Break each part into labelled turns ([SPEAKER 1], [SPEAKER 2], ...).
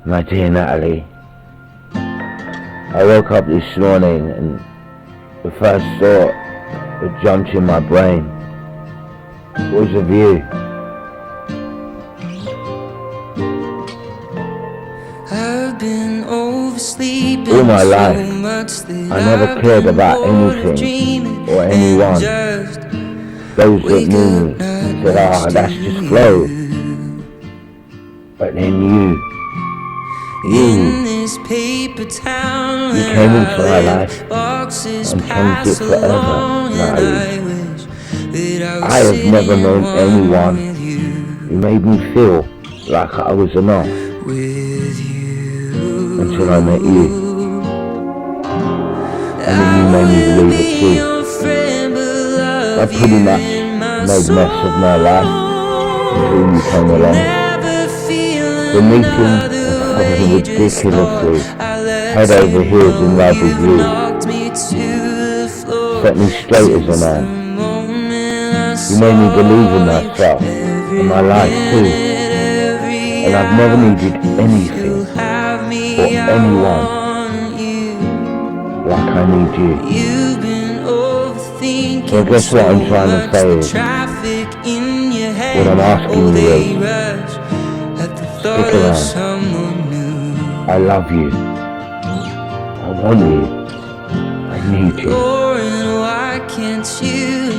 [SPEAKER 1] My dear Natalie, I woke up this morning and the first thought that jumped in my brain was of you.
[SPEAKER 2] I've been oversleeping
[SPEAKER 1] all my life,
[SPEAKER 2] so much that
[SPEAKER 1] I never cared about anything or anyone. Those that knew me said, "Ah, that's just Flo." But then you came into my life and changed it forever, Natalie. I have never known anyone who made me feel like I was enough until I met you. And then you made me believe it too. I pretty much made mess of my life until you came along. The meeting of falling ridiculously head over heels in love with you set me straight as a man. You made me believe in myself and my life too. And I've never needed anything or anyone like I need you. So I guess what I'm trying to say is, what I'm asking you is, stick around. I love you. I want you. I need you.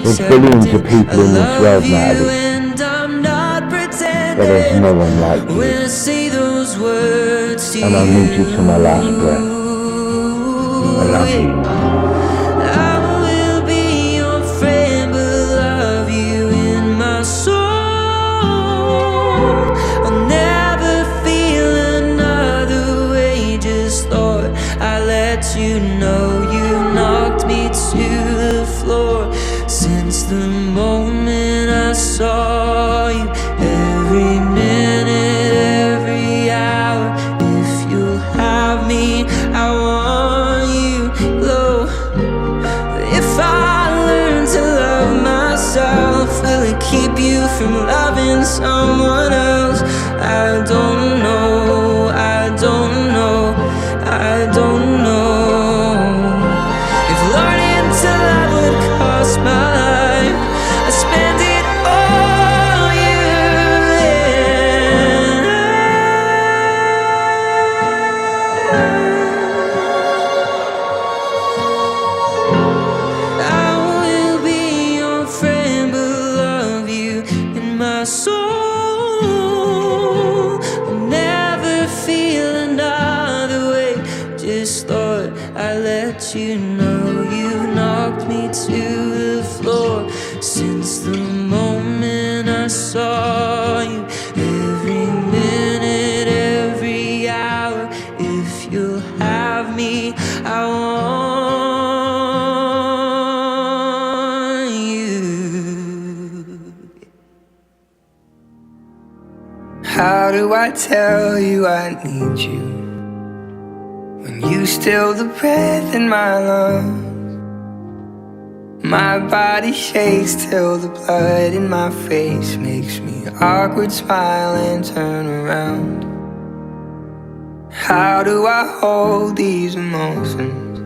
[SPEAKER 1] There's billions of people in this world, Natalie, but there's no one like you. And I'll need you to my last breath. I love you.
[SPEAKER 2] You know you knocked me to the floor. Since the moment I saw you, every minute, every hour, if you'll have me, I want you. Low. If I learn to love myself, will it keep you from loving someone else? I don't know, I don't know, I don't know. You know you knocked me to the floor. Since the moment I saw you, every minute, every hour, if you'll have me, I want you. How do I tell you I need you? You still the breath in my lungs. My body shakes till the blood in my face makes me awkward smile and turn around. How do I hold these emotions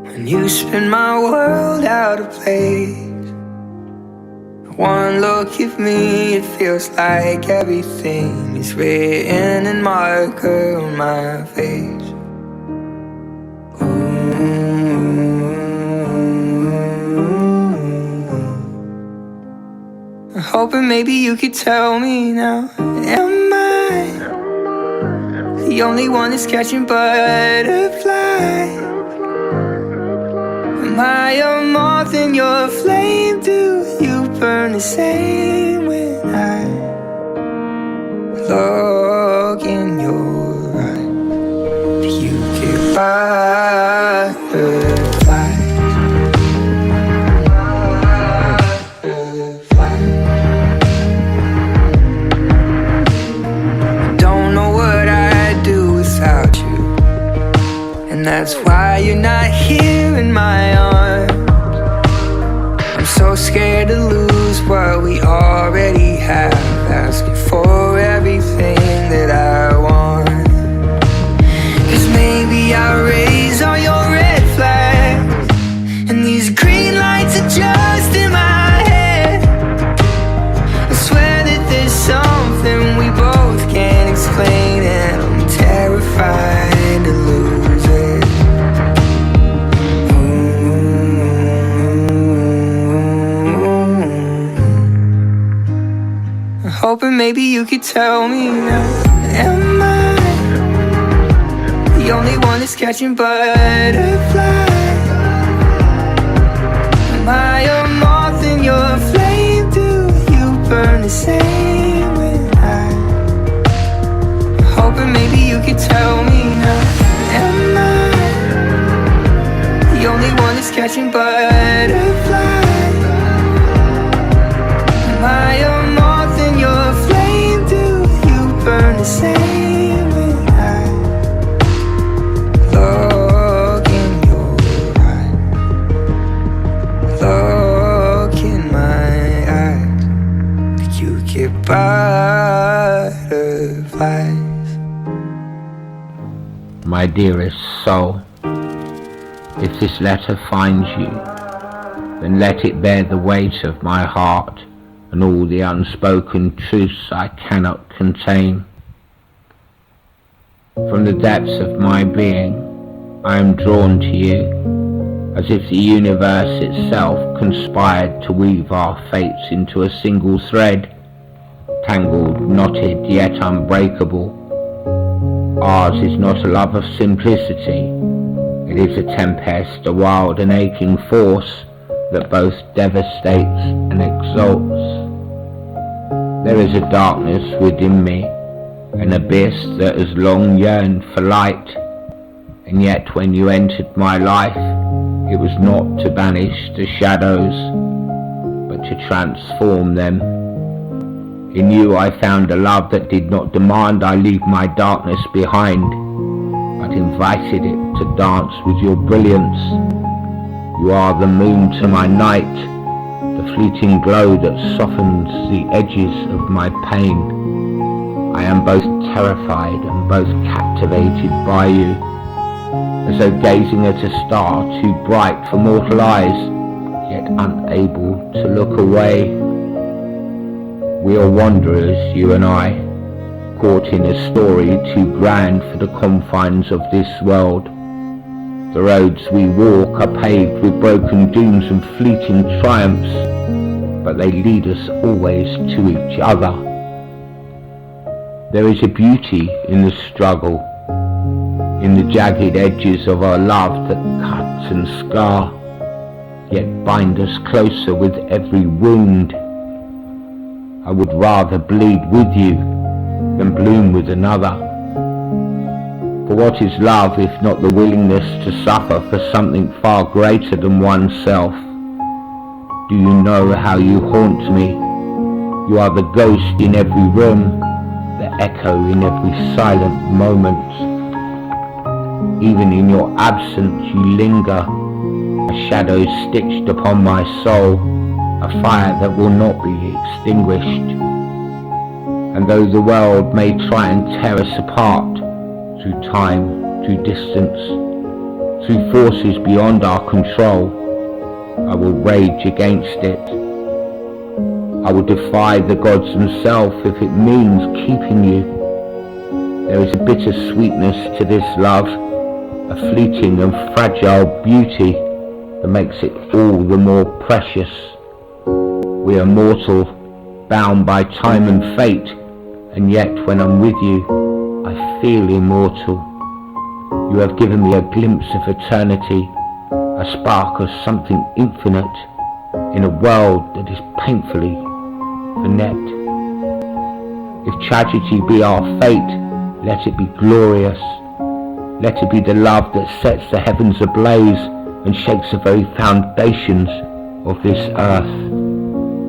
[SPEAKER 2] when you spin my world out of place? One look at me, it feels like everything is written in marker on my face. Hoping maybe you could tell me now, am I the only one that's catching butterflies? Am I a moth in your flame? Do you burn the same when I look in your eyes? Do you get butterflies? That's why you're not here in my arms. I'm so scared to lose what we already have, asking for everything could tell me now. Am I the only one that's catching butterflies? Am I a moth in your flame? Do you burn the same when hoping maybe you could tell me now. Am I the only one that's catching butterflies? Am I a moth in your flame? Do you burn the same when I look in your eyes? Look in my eyes. Did you get butterflies?
[SPEAKER 1] My dearest soul, if this letter finds you, then let it bear the weight of my heart and all the unspoken truths I cannot contain. From the depths of my being, I am drawn to you, as if the universe itself conspired to weave our fates into a single thread, tangled, knotted, yet unbreakable. Ours is not a love of simplicity, it is a tempest, a wild and aching force that both devastates and exalts. There is a darkness within me, an abyss that has long yearned for light, and yet when you entered my life, it was not to banish the shadows, but to transform them. In you I found a love that did not demand I leave my darkness behind, but invited it to dance with your brilliance. You are the moon to my night, the fleeting glow that softens the edges of my pain. I am both terrified and both captivated by you, as though gazing at a star too bright for mortal eyes, yet unable to look away. We are wanderers, you and I, caught in a story too grand for the confines of this world. The roads we walk are paved with broken dooms and fleeting triumphs, but they lead us always to each other. There is a beauty in the struggle, in the jagged edges of our love that cuts and scar, yet bind us closer with every wound. I would rather bleed with you than bloom with another. For what is love if not the willingness to suffer for something far greater than oneself? Do you know how you haunt me? You are the ghost in every room, the echo in every silent moment. Even in your absence you linger, a shadow stitched upon my soul, a fire that will not be extinguished. And though the world may try and tear us apart, through time, through distance, through forces beyond our control, I will rage against it. I will defy the gods themselves if it means keeping you. There is a bitter sweetness to this love, a fleeting and fragile beauty that makes it all the more precious. We are mortal, bound by time and fate, and yet when I'm with you, I feel immortal. You have given me a glimpse of eternity, a spark of something infinite, in a world that is painfully finite. If tragedy be our fate, let it be glorious. Let it be the love that sets the heavens ablaze and shakes the very foundations of this earth.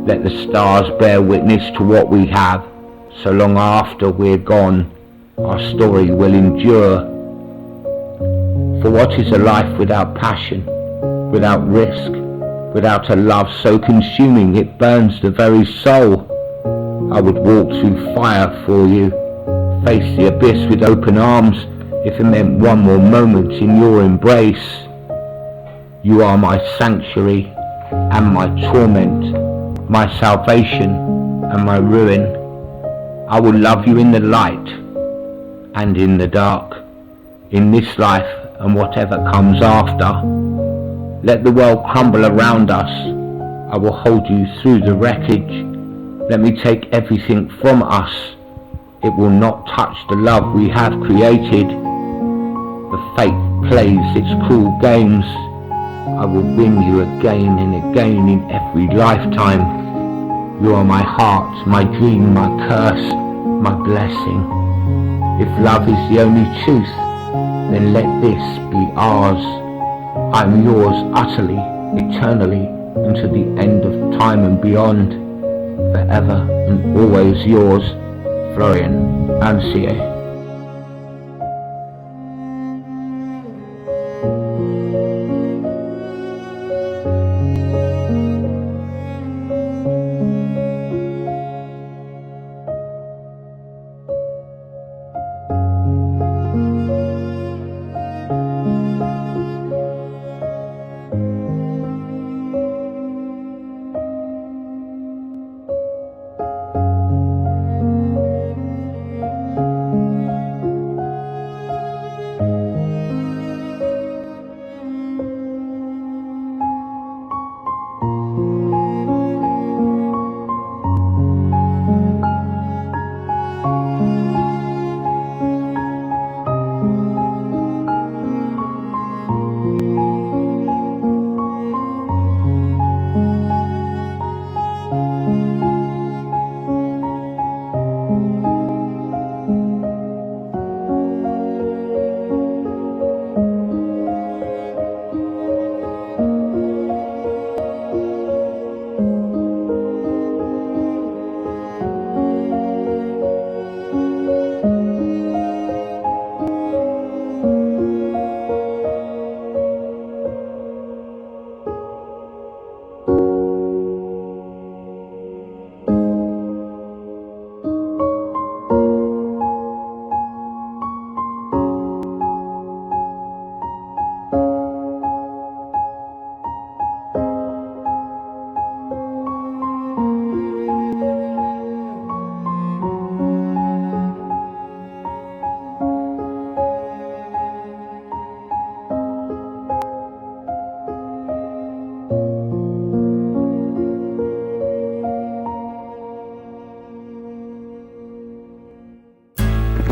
[SPEAKER 1] Let the stars bear witness to what we have. So long after we're gone, our story will endure. For what is a life without passion, without risk, without a love so consuming it burns the very soul? I would walk through fire for you, face the abyss with open arms, if it meant one more moment in your embrace. You are my sanctuary and my torment, my salvation and my ruin. I will love you in the light and in the dark, in this life and whatever comes after. Let the world crumble around us, I will hold you through the wreckage. Let me take everything from us, it will not touch the love we have created. The fate plays its cruel games. I will win you again and again in every lifetime. You are my heart, my dream, my curse, my blessing. If love is the only truth, then let this be ours. I am yours utterly, eternally, unto the end of time and beyond. Forever and always yours, Florian Ansier.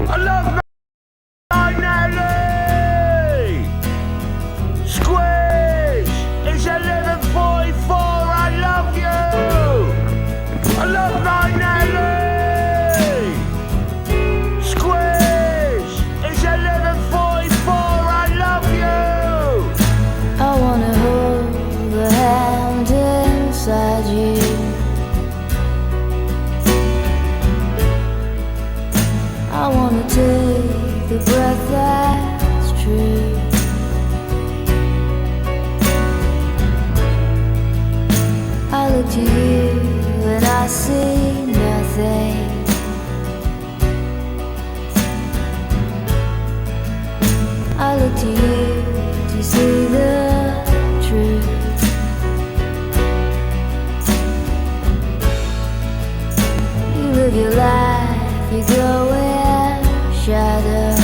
[SPEAKER 3] I love my Natalie. Squish, it's 11:44. I love you. I love my Natalie. Squish, it's 11:44. I love you.
[SPEAKER 4] I wanna hold the hand inside you. I wanna take the breath that's true. I look to you and I see nothing. I look to you to see the truth. You live your life, you go in shadow.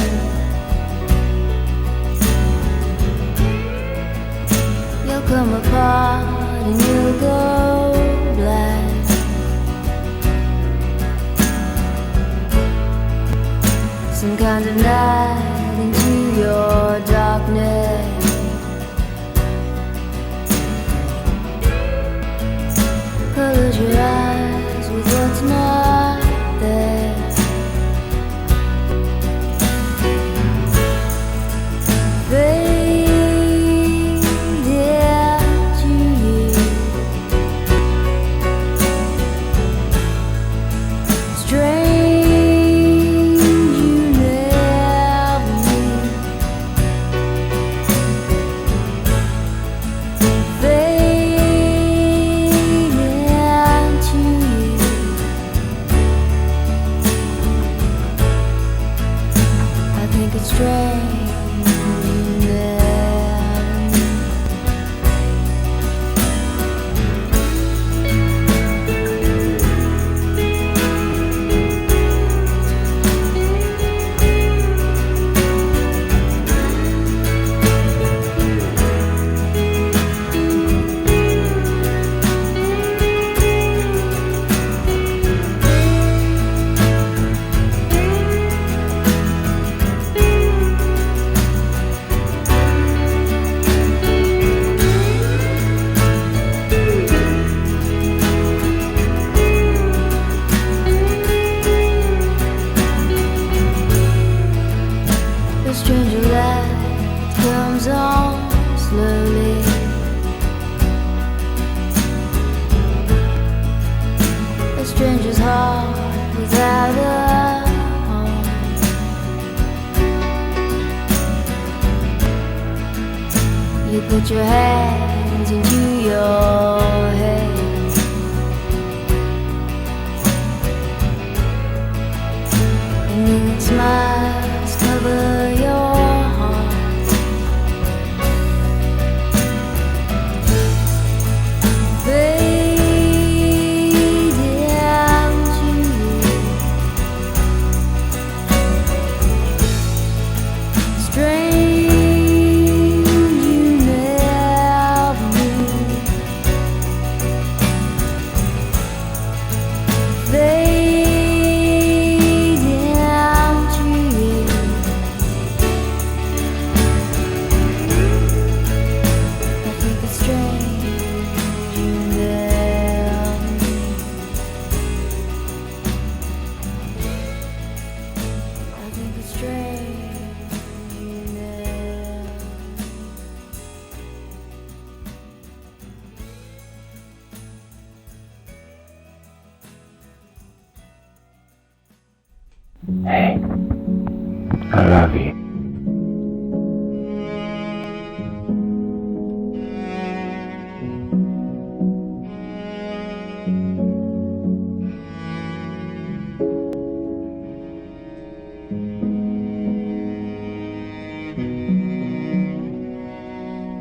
[SPEAKER 4] You'll come apart and you'll go black. Some kind of night into your darkness. Close your eyes with what's not there. Fade into you. Strange you never meet. Fade into you. I think it's strange you never meet. stranger light comes on slowly. A stranger's heart without a home. You put your hands into your head, and then smiles cover your heart.
[SPEAKER 1] Hey, I love you.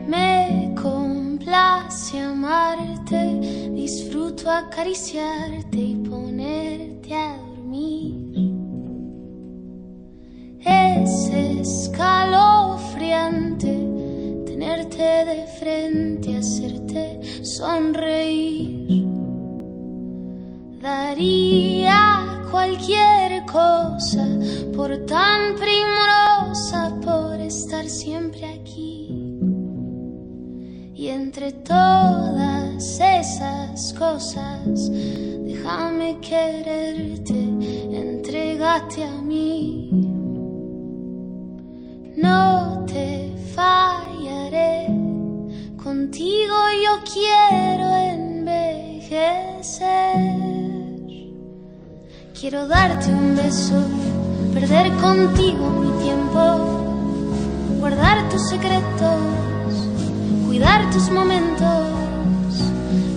[SPEAKER 5] Me complace amarte, disfruto acariciarte y ponerte a dormir. Es escalofriante tenerte de frente, hacerte sonreír. Daría cualquier cosa por tan primorosa, por estar siempre aquí. Y entre todas esas cosas, déjame quererte, entrégate a mí. No te fallaré, contigo yo quiero envejecer. Quiero darte un beso, perder contigo mi tiempo, guardar tus secretos, cuidar tus momentos,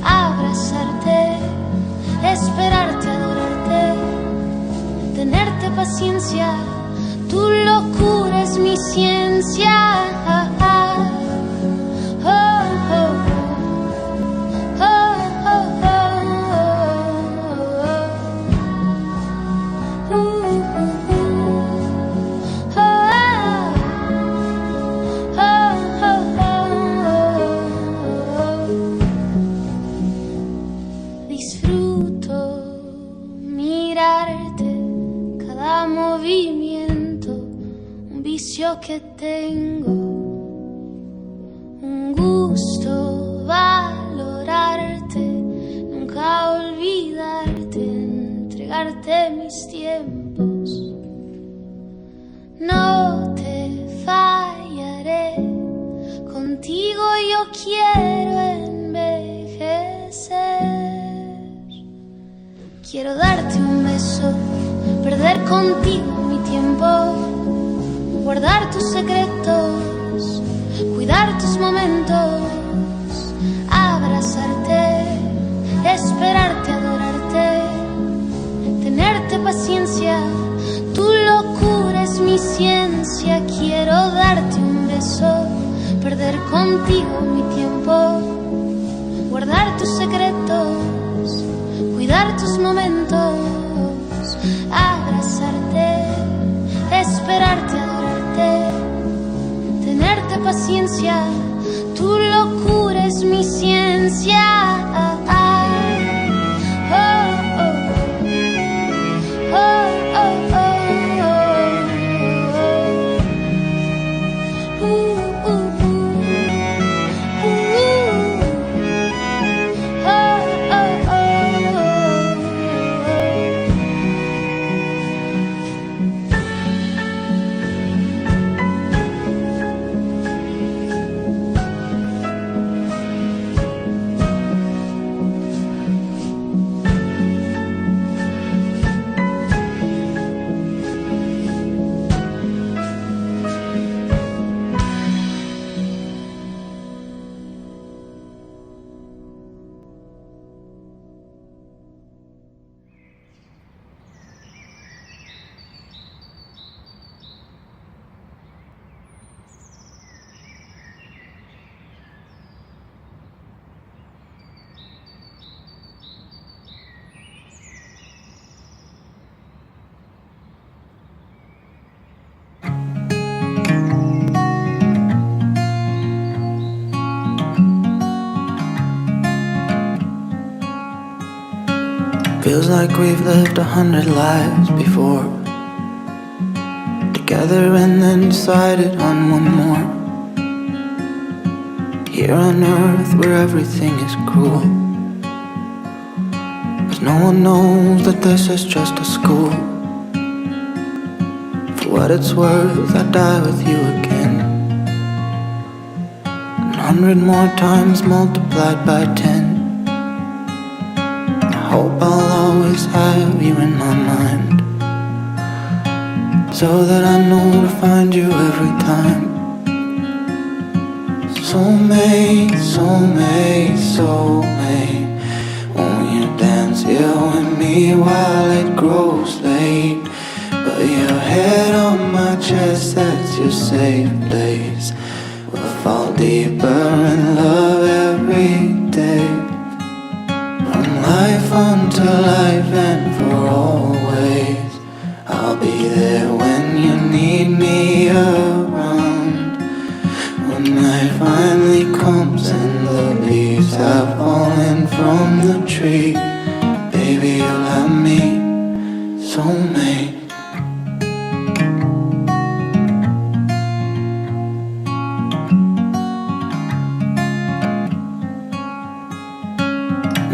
[SPEAKER 5] abrazarte, esperarte, adorarte, tenerte paciencia. Tu locura es mi ciencia. Disfruto mirarte, cada movimiento, un vicio que tengo, un gusto valorarte, nunca olvidarte, entregarte mis tiempos. No te fallaré, contigo yo quiero envejecer. Quiero darte un beso, perder contigo mi tiempo, guardar tus secretos, cuidar tus momentos, abrazarte, esperarte, adorarte, tenerte paciencia. Tu locura es mi ciencia. Quiero darte un beso, perder contigo mi tiempo, guardar tus secretos, cuidar tus momentos, abrazarte, esperarte, adorarte, tenerte paciencia. Tu locura es mi ciencia.
[SPEAKER 6] Feels like we've lived 100 lives before, together and then decided on one more. Here on earth where everything is cruel, 'cause no one knows that this is just a school. For what it's worth, I'd die with you again, 100 more times multiplied by 10. I hope I'll always have you in my mind, so that I know to find you every time. Soulmate, soulmate, soulmate, won't you dance here with me while it grows late? Put your head on my chest, that's your safe place. We'll fall deeper in love every day, from life unto life and for always. I'll be there when you need me around, when night finally comes and the leaves have fallen from the tree. Baby, you'll have me, soulmate.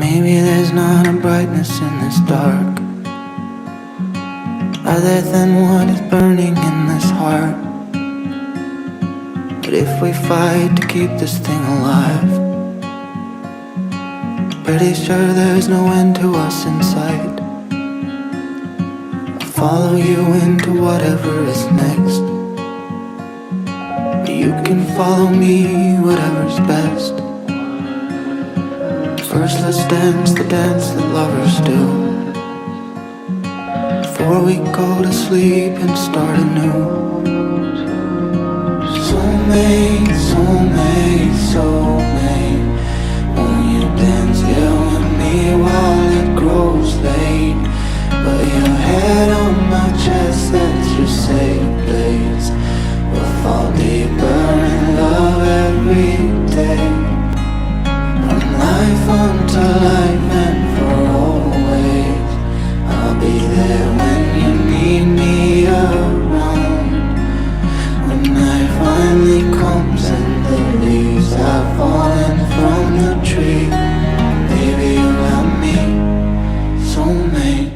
[SPEAKER 6] Maybe there's not a brightness in this dark, other than what is burning in this heart. But if we fight to keep this thing alive, pretty sure there's no end to us in sight. I'll follow you into whatever is next, you can follow me, whatever's best. First let's dance the dance that lovers do, before we go to sleep and start anew. Soulmate, soulmate, soulmate, won't you dance here with me while it grows late? Put your head on my chest, that's your safe place. We'll fall deeper in love every day, from life unto life and for always. I'll be there when you need me around, when night finally comes and the leaves have fallen from the tree. Baby, you love me, soulmate.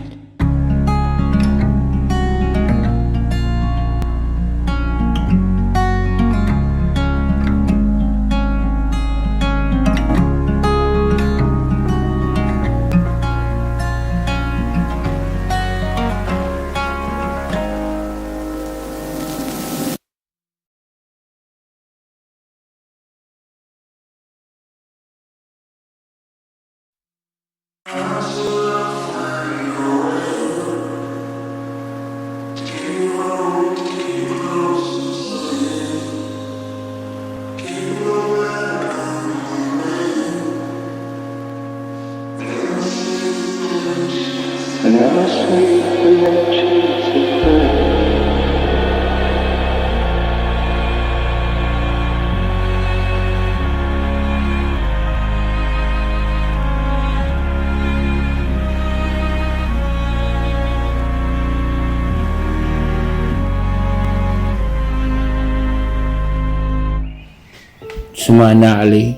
[SPEAKER 7] To my Natalie,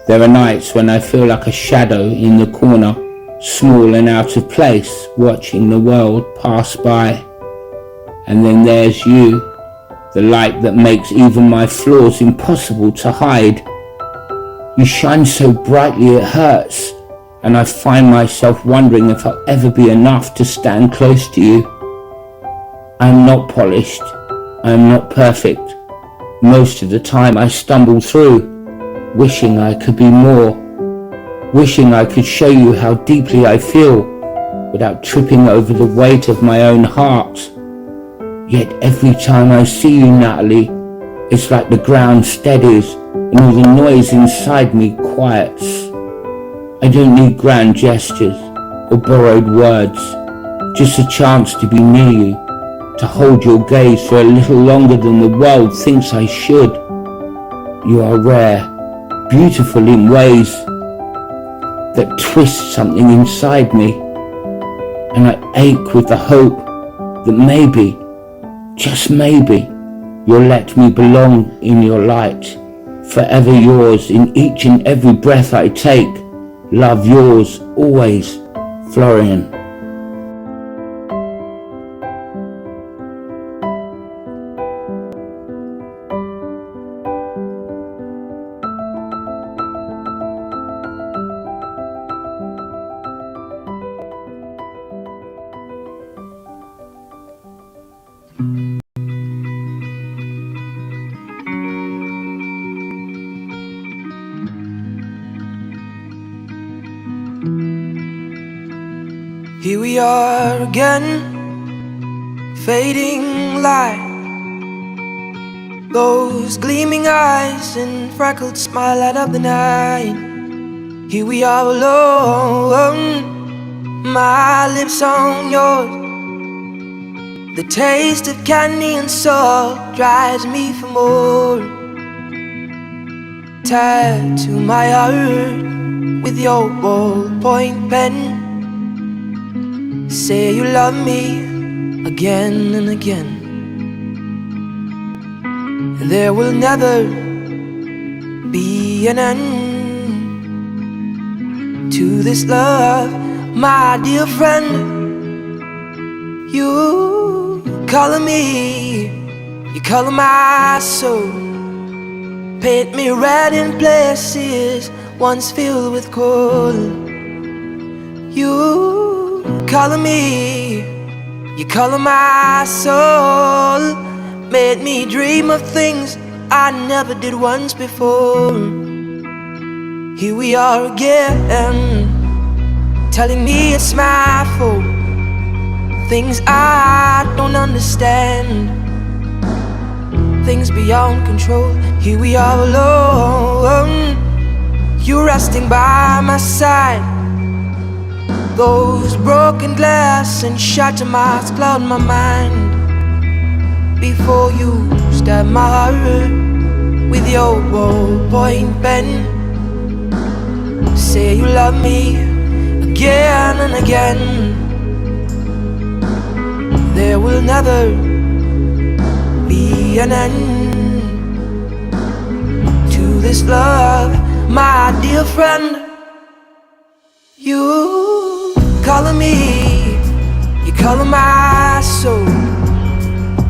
[SPEAKER 7] there are nights when I feel like a shadow in the corner, small and out of place, watching the world pass by. And then there's you, the light that makes even my flaws impossible to hide. You shine so brightly it hurts, and I find myself wondering if I'll ever be enough to stand close to you. I'm not polished, I'm not perfect. Most of the time I stumble through, wishing I could be more, wishing I could show you how deeply I feel without tripping over the weight of my own heart. Yet every time I see you, Natalie, it's like the ground steadies and all the noise inside me quiets. I don't need grand gestures or borrowed words, just a chance to be near you, to hold your gaze for a little longer than the world thinks I should. You are rare, beautiful in ways that twist something inside me, and I ache with the hope that maybe, just maybe, you'll let me belong in your light. Forever yours in each and every breath I take. Love yours always, Florian.
[SPEAKER 6] Here we are again, fading light. Those gleaming eyes and freckled smile light up the night. Here we are alone, my lips on yours. The taste of candy and salt drives me for more. Tied to my heart with your ballpoint pen. Say you love me again and again. There will never be an end to this love, my dear friend. You color me, you color my soul. Paint me red in places once filled with cold. You color me, you color my soul. Made me dream of things I never did once before. Here we are again, telling me it's my fault. Things I don't understand, things beyond control. Here we are alone, you resting by my side. Those broken glass and shattered marks cloud my mind. Before you stab my heart with your ballpoint pen. Say you love me again and again. There will never be an end to this love, my dear friend. You color me, you color my soul.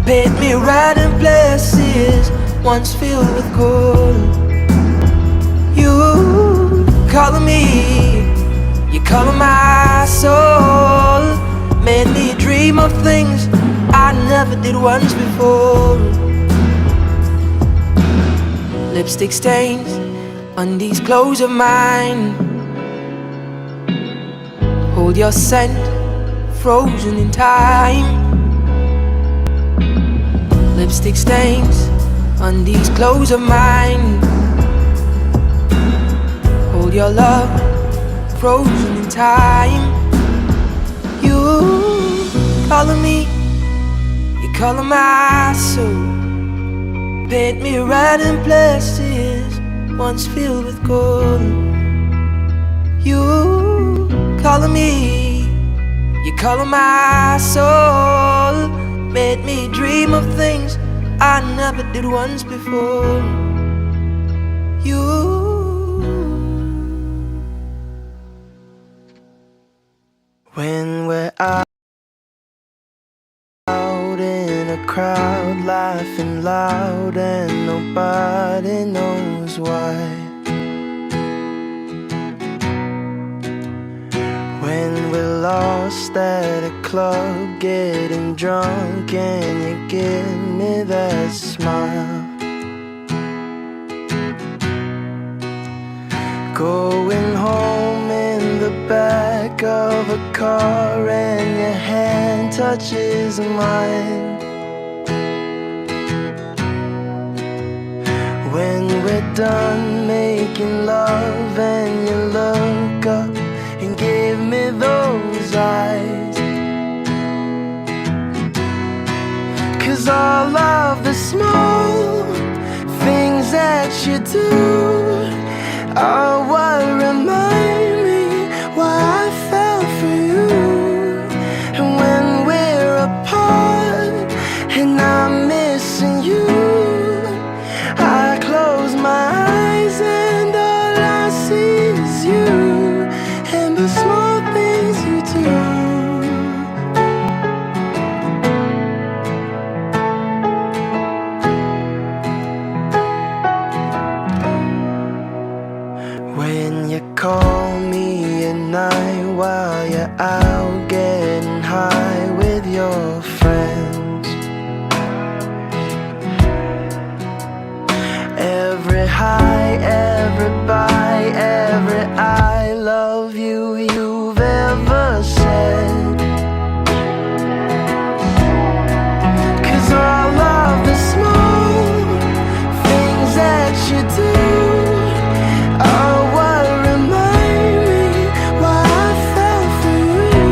[SPEAKER 6] Paint me red in places once filled with cold. You color me, you color my soul. Made me dream of things I never did once before. Lipstick stains on these clothes of mine. Hold your scent, frozen in time. Lipstick stains on these clothes of mine. Hold your love, frozen in time. You color me, you color my soul. Paint me red in places once filled with gold. You color me, you color my soul. Made me dream of things I never did once before. You. When we're out in a crowd, laughing loud and nobody knows why. When we're lost at a club, getting drunk and you give me that smile. Going home in the back of a car and your hand touches mine. When we're done making love and you look up and give me those eyes. 'Cause all of the small things that you do are what remind me why I fell for you. high, every bye, every I love you you've ever said. 'Cause all of the small things that you do are what remind me why I fell for you.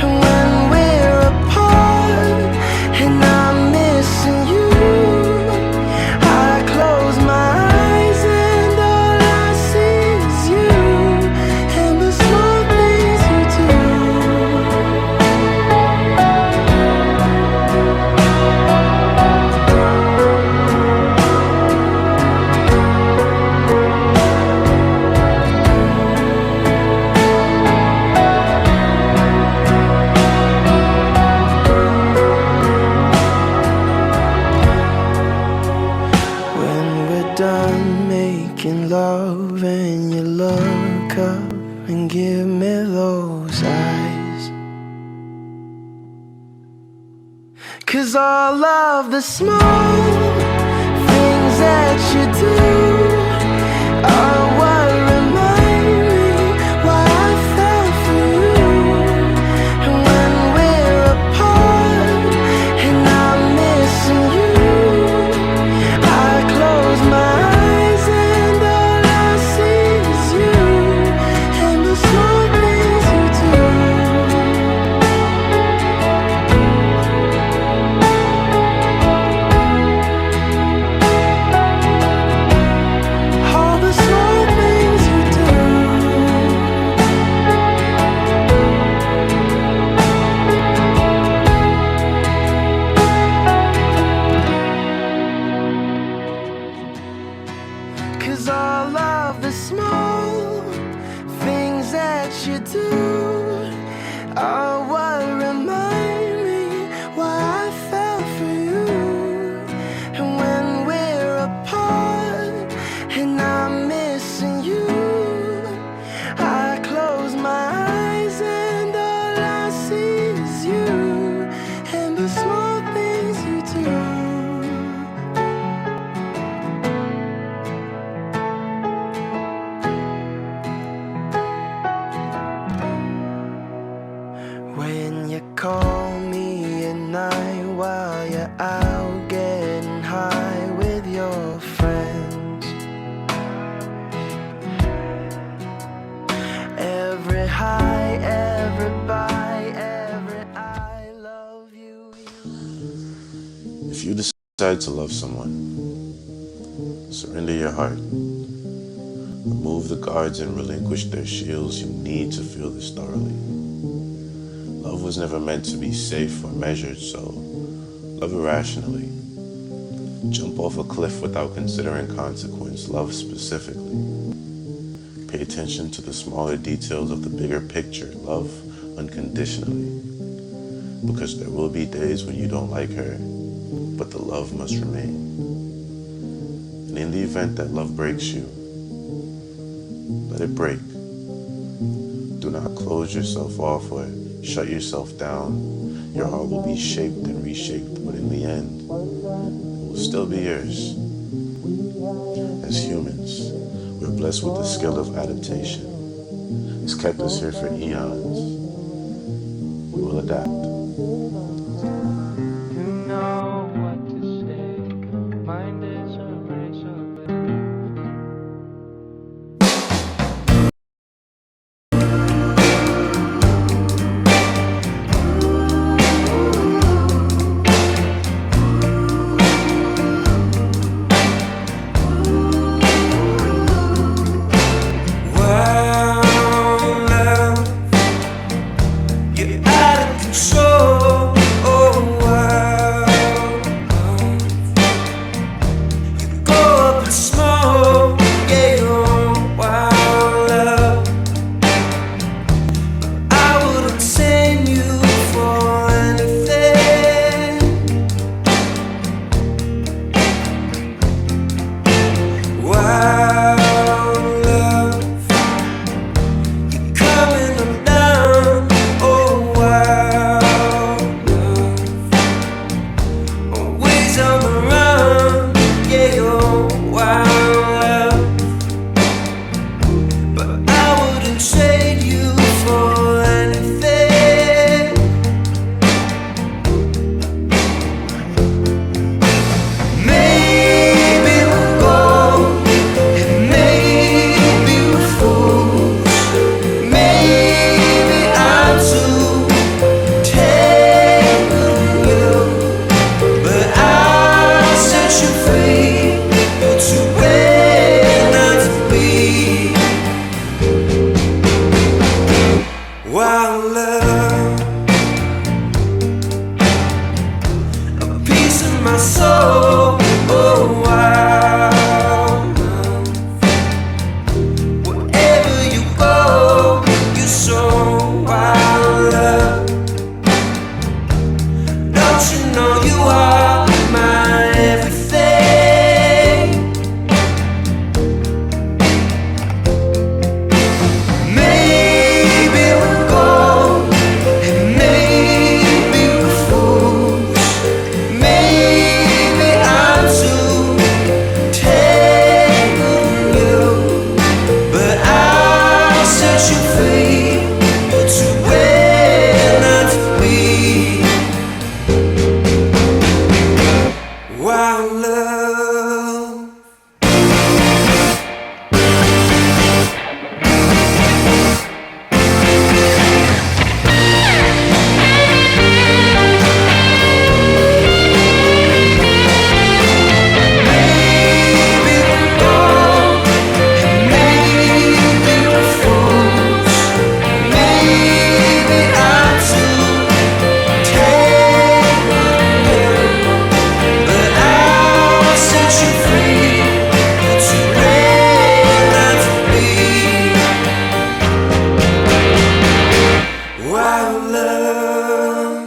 [SPEAKER 6] And when we're apart and I'm missing you, I close my eyes and all I see is you and the small things you do. When we're done making love and you look up and give me those eyes, 'cause all of the small things that you do are what remind me why I fell for you. And when we're apart and I'm missing you, I close my eyes and all I see is you and the small things you do. All the small things you do. 'Cause all of the small things that you do are what remind me why I fell for you. And when we're apart and I'm missing you, I close my eyes and all I see is you and the small things you do. When you call me at night while you're out getting high with your friends, every high, every bye, every I love you.
[SPEAKER 8] If you decide to love someone, surrender your heart. Remove the guards and relinquish their shields. You need to feel this thoroughly. Love was never meant to be safe or measured, so love irrationally. Jump off a cliff without considering consequence. Love specifically. Pay attention to the smaller details of the bigger picture. Love unconditionally. Because there will be days when you don't like her, but the love must remain. And in the event that love breaks you, let it break. Do not close yourself off or shut yourself down. Your heart will be shaped and reshaped, but in the end, it will still be yours. As humans, we're blessed with the skill of adaptation. It's kept us here for eons. We will adapt.
[SPEAKER 6] You know what to say. Mind is a razor blade.
[SPEAKER 2] Wow, love, you're out of control. oh, wild love. Wherever you go, you're so wild love. Don't you know you are my everything? Maybe we're gold, and maybe we're fools. Maybe I'm too tangled in you, but I'll set you free to where not to be. Wild love. Maybe we're gold, and maybe we're fools. Maybe I'm too tangled in you, but I'll set you free to where not to be. Wild love.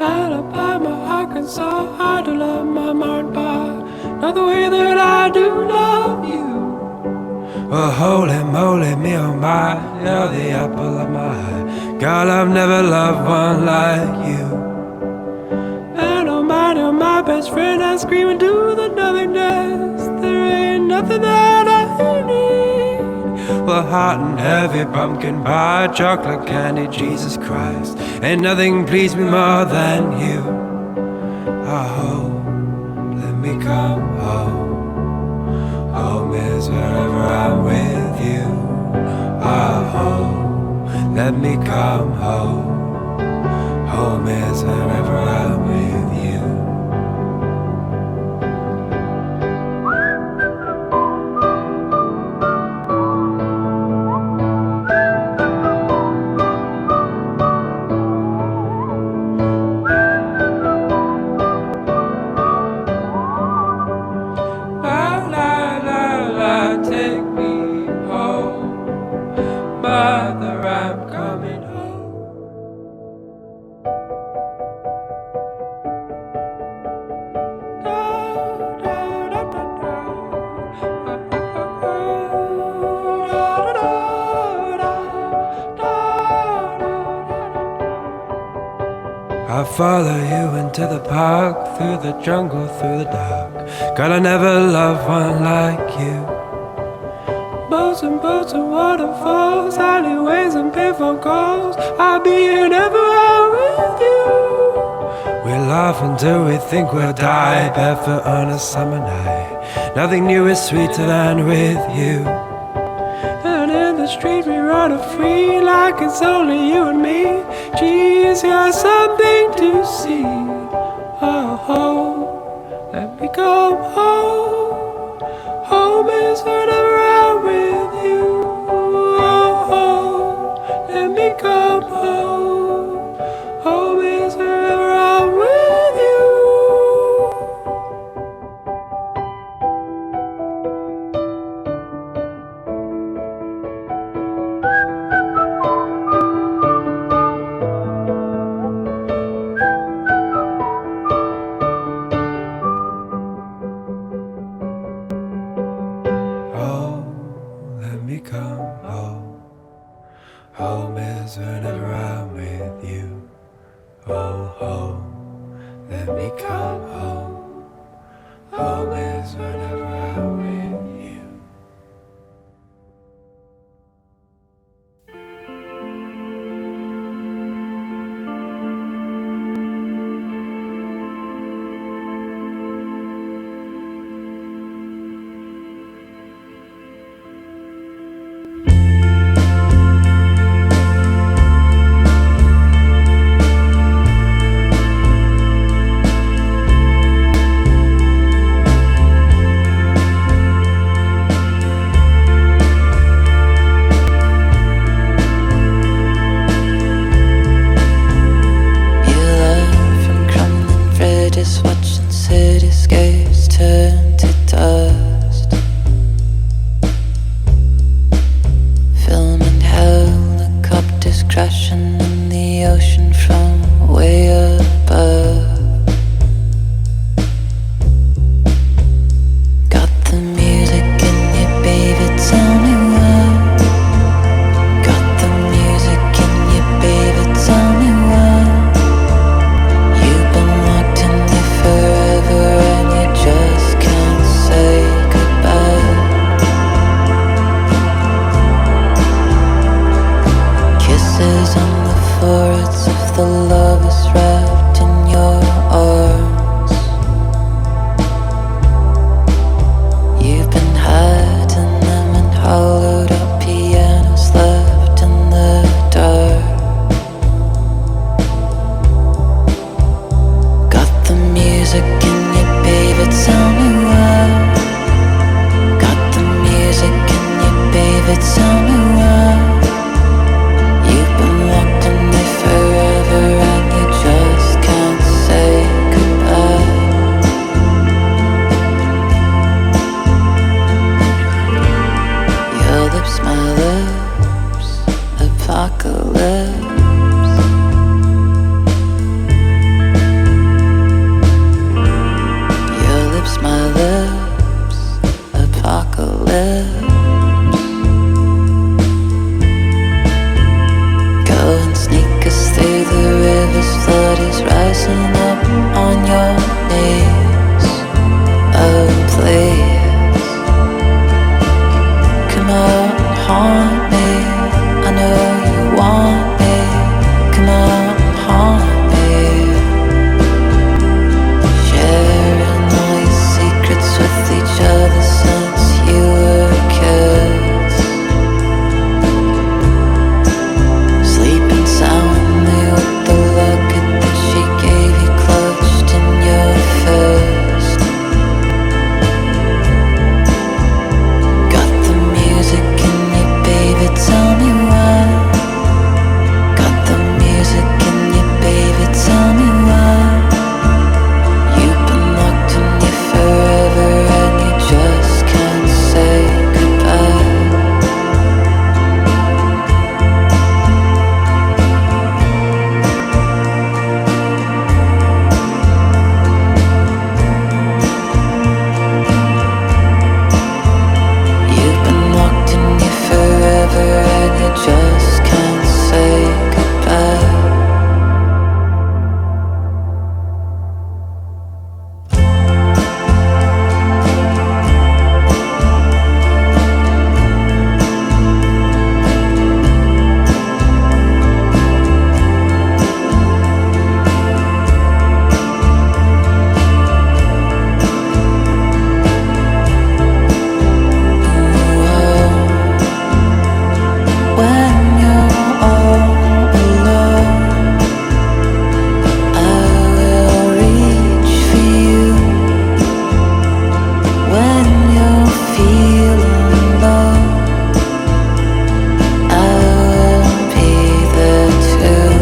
[SPEAKER 9] Alabama, Arkansas, I do love my mind, but not the way that I do love you. Well, holy moly, me oh my, you're the apple of my eye. Girl, I've never loved one like you. Man, oh my best friend, I scream into the nothingness. There ain't nothing that I need. Well, hot and heavy, pumpkin pie, chocolate candy, Jesus Christ. Ain't nothing pleased me more than you. Oh, let me come home. Home is wherever I'm with you. Oh, let me come home. Home is wherever I'm with you. La la la la, take me home. Mother, I'm coming home. I follow you into the park, through the jungle, through the dark. God, I never loved one like you. Boats and waterfalls, alleyways and payphone calls. I'll be here everywhere with you. We laugh until we think we'll die, barefoot on a summer night. Nothing new is sweeter than with you. And in the street we run free, like it's only you and me. Geez, you're something to see. Oh, let me go home. Home is whenever I'm with you. Oh, let me come home. Home is wherever I'm with you.
[SPEAKER 6] if the love is wrapped in your arms? You've been hiding them in hollowed out pianos left in the dark. Got the music in you, baby, tell me why. Got the music in you, baby, tell me why. You've been locked in me forever and you just can't say goodbye. Your lips, my lips, apocalypse. Your lips, my lips, apocalypse. Go and sneak us through the river's flood is rising up on your knees. Oh, please, come out and haunt me. I know you want me. Come out and haunt me. Sharing all your secrets with each other since you were kids. Sleeping soundly with the locket that she gave you clutched in your fist. Got the music in you, baby, tell me why. Got the music in you, baby, tell me why. You've been locked in you forever and you just can't say goodbye. You've been locked in you forever and you just can't say goodbye. When you're all alone, I will reach for you. When you're feeling low, I will be there too.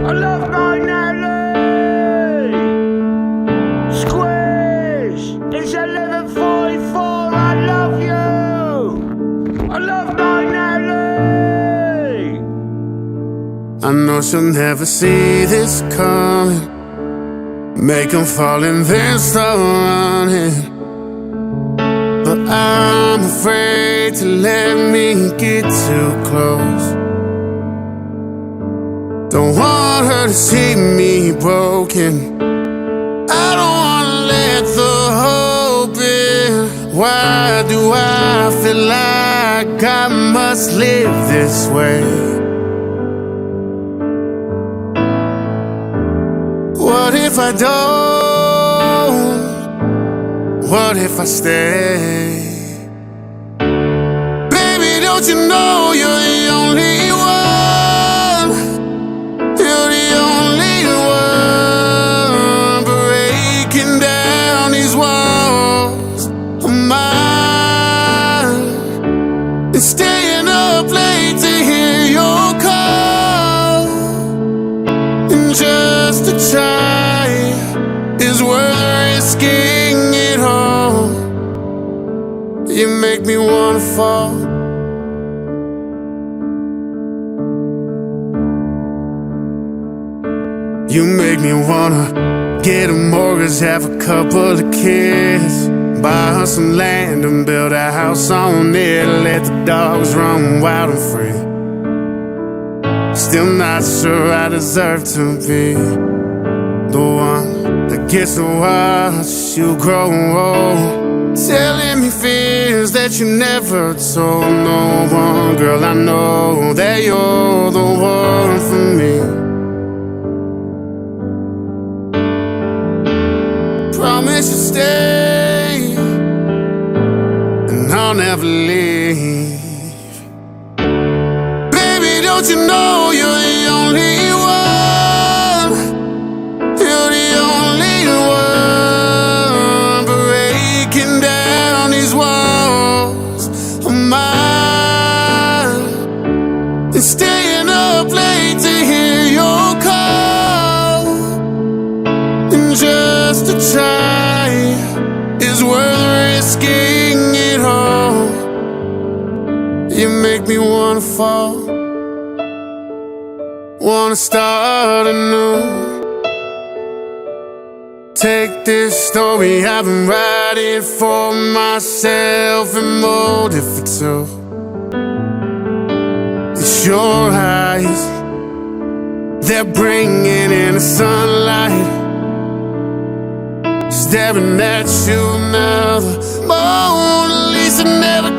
[SPEAKER 3] I love my Natalie. Squish. It's 11:44. I love you. I love my Natalie.
[SPEAKER 10] I know she'll never see this coming. Make 'em fall and then start running. But I'm afraid to let me get too close. Don't want her to see me broken. I don't wanna let the hope in. Why do I feel like I must live this way? What if I don't? What if I stay? Baby, don't you know you're the only one? You're the only one breaking down these walls of mine and staying up late to hear your call. And just to try is worth risking it all. You make me wanna fall. You make me wanna Get a mortgage, have a couple of kids, buy her some land and build a house on it. Let the dogs run wild and free. Still not sure I deserve to be the one that gets to watch you grow old, telling me fears that you never told no one. Girl, I know that you're the one for me. Promise you'll stay, and I'll never leave. Baby, don't you know you're the only one? You're the only one breaking down these walls of mine and staying up late to hear your call. And just to try is worth risking it all. You make me wanna fall, wanna start anew. Take this story I've been writing for myself and mold it for two. It's your eyes, they're bringing in the sunlight, staring at you now. The Mona Lisa never